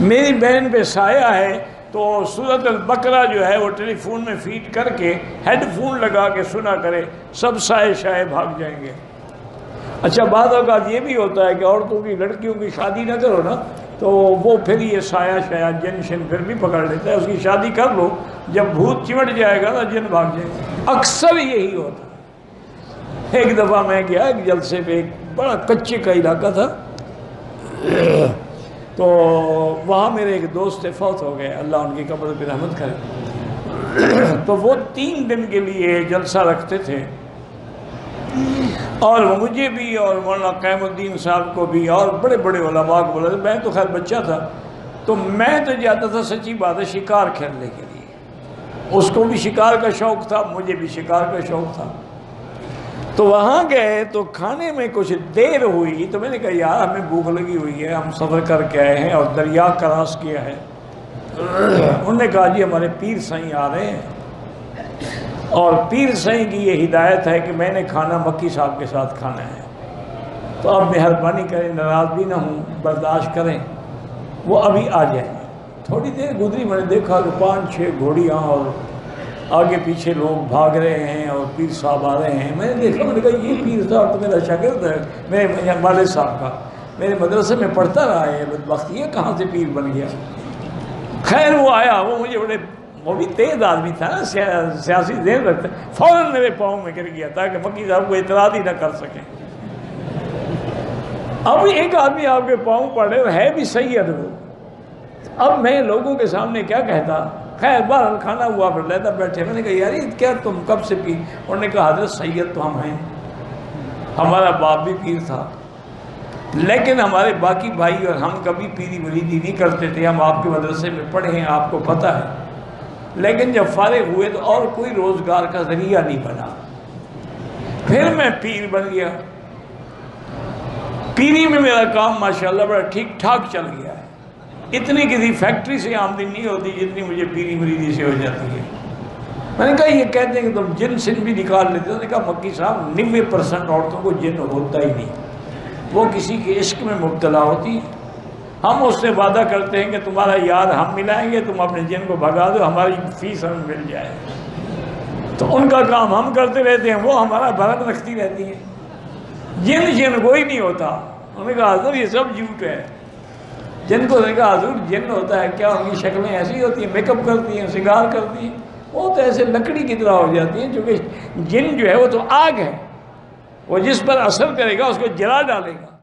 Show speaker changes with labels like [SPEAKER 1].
[SPEAKER 1] میری بہن پہ سایہ ہے تو سورۃ البقرہ جو ہے وہ ٹیلی فون میں فیڈ کر کے ہیڈ فون لگا کے سنا کرے، سب سائے شائے بھاگ جائیں گے۔ اچھا بعض اوقات یہ بھی ہوتا ہے کہ عورتوں کی لڑکیوں کی شادی نہ کرو نا تو وہ پھر یہ سایہ شایا جن شن پھر بھی پکڑ لیتا ہے، اس کی شادی کر لو، جب بھوت چمٹ جائے گا نا جن بھاگ جائیں گے، اکثر یہی ہوتا ہے۔ ایک دفعہ میں گیا ایک جلسے پہ، ایک بڑا کچے کا علاقہ تھا، تو وہاں میرے ایک دوست فوت ہو گئے، اللہ ان کی قبر پہ رحمت کرے، تو وہ 3 دن کے لیے جلسہ رکھتے تھے، اور مجھے بھی اور مولانا قائم الدین صاحب کو بھی اور بڑے بڑے علماء کو بولا۔ میں تو خیر بچہ تھا، تو میں تو جاتا تھا سچی بات ہے شکار کھیلنے کے لیے، اس کو بھی شکار کا شوق تھا، مجھے بھی شکار کا شوق تھا۔ تو وہاں گئے تو کھانے میں کچھ دیر ہوئی، تو میں نے کہا یار ہمیں بھوک لگی ہوئی ہے، ہم سفر کر کے آئے ہیں اور دریا کراس کیا ہے۔ انہوں نے کہا جی ہمارے پیر سائیں آ رہے ہیں، اور پیر سائیں کی یہ ہدایت ہے کہ میں نے کھانا مکی صاحب کے ساتھ کھانا ہے، تو آپ مہربانی کریں، ناراض بھی نہ ہوں، برداشت کریں، وہ ابھی آ جائیں۔ تھوڑی دیر گزری، میں نے دیکھا کہ 5-6 گھوڑیاں اور آگے پیچھے لوگ بھاگ رہے ہیں اور پیر صاحب آ رہے ہیں۔ میں نے دیکھا، میں نے کہا یہ پیر صاحب تو میرا شاگرد ہے، میرے والد صاحب کا، میرے مدرسے میں پڑھتا رہا ہے، بدبخت یہ کہاں سے پیر بن گیا۔ خیر وہ آیا، وہ مجھے وہ بھی تیز آدمی تھا نا، سیاسی ذہن رکھتا، فوراً میرے پاؤں میں گر گیا تاکہ مکی صاحب کو اعتراض ہی نہ کر سکیں۔ اب ایک آدمی آپ کے پاؤں پڑے اور ہے بھی سید وہ، اب میں لوگوں کے سامنے کیا کہتا۔ خیر بہرحال کھانا ہوا، پھر لیتا بیٹھے، میں نے کہا یار یہ کیا تم کب سے پیر؟ انہوں نے کہا حضرت سید تو ہم ہیں، ہمارا باپ بھی پیر تھا، لیکن ہمارے باقی بھائی اور ہم کبھی پیری مریدی نہیں کرتے تھے، ہم آپ کے مدرسے میں پڑھے ہیں، آپ کو پتہ ہے، لیکن جب فارغ ہوئے تو اور کوئی روزگار کا ذریعہ نہیں بنا، پھر میں پیر بن گیا۔ پیری میں میرا کام ماشاءاللہ بڑا ٹھیک ٹھاک چل گیا ہے، اتنی کسی فیکٹری سے آمدنی نہیں ہوتی جتنی مجھے پیری مریدی سے ہو جاتی ہے۔ میں نے کہا یہ کہتے ہیں کہ تم جن سن بھی نکال لیتے ہو۔ میں نے کہا مکی صاحب 90% عورتوں کو جن ہوتا ہی نہیں، وہ کسی کے عشق میں مبتلا ہوتی ہے۔ ہم اس سے وعدہ کرتے ہیں کہ تمہارا یار ہم ملائیں گے، تم اپنے جن کو بھگا دو، ہماری فیس ہمیں مل جائے، تو ان کا کام ہم کرتے رہتے ہیں، وہ ہمارا بھرت رکھتی رہتی ہیں۔ جن کوئی نہیں ہوتا۔ انہوں نے کہا حضور یہ سب جھوٹ ہے۔ جن کو نے کہا حضور جن ہوتا ہے کیا؟ ان کی شکلیں ایسی ہوتی ہیں، میک اپ کرتی ہیں، سنگار کرتی ہیں، وہ تو ایسے لکڑی کی طرح ہو جاتی ہیں، چونکہ جن جو ہے وہ تو آگ ہے، وہ جس پر اثر کرے گا اس کو جلا ڈالے گا۔